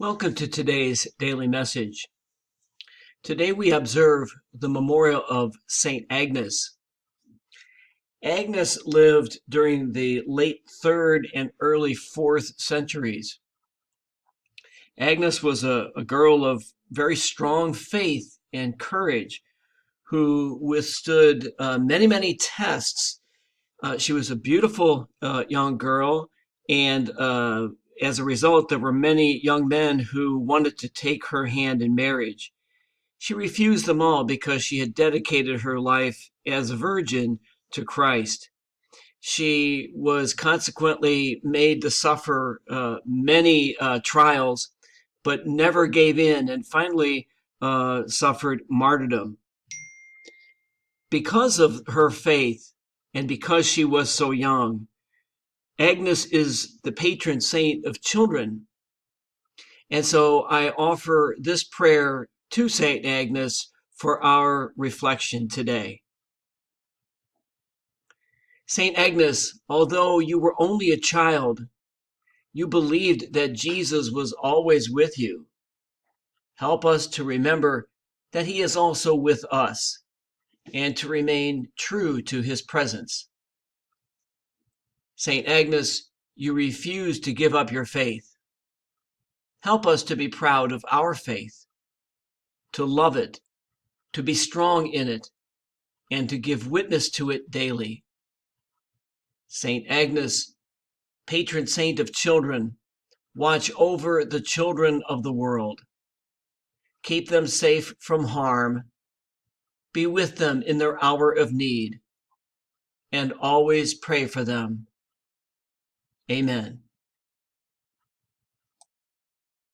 Welcome to today's daily message. Today we observe the memorial of St. Agnes. Agnes lived during the late 3rd and early 4th centuries. Agnes was a girl of very strong faith and courage who withstood many tests. She was a beautiful young girl, and as a result, there were many young men who wanted to take her hand in marriage. She refused them all because she had dedicated her life as a virgin to Christ. She was consequently made to suffer many trials, but never gave in and finally suffered martyrdom. Because of her faith and because she was so young, Agnes is the patron saint of children. And so I offer this prayer to St. Agnes for our reflection today. St. Agnes, although you were only a child, you believed that Jesus was always with you. Help us to remember that he is also with us and to remain true to his presence. St. Agnes, you refuse to give up your faith. Help us to be proud of our faith, to love it, to be strong in it, and to give witness to it daily. St. Agnes, patron saint of children, watch over the children of the world. Keep them safe from harm. Be with them in their hour of need, and always pray for them. Amen.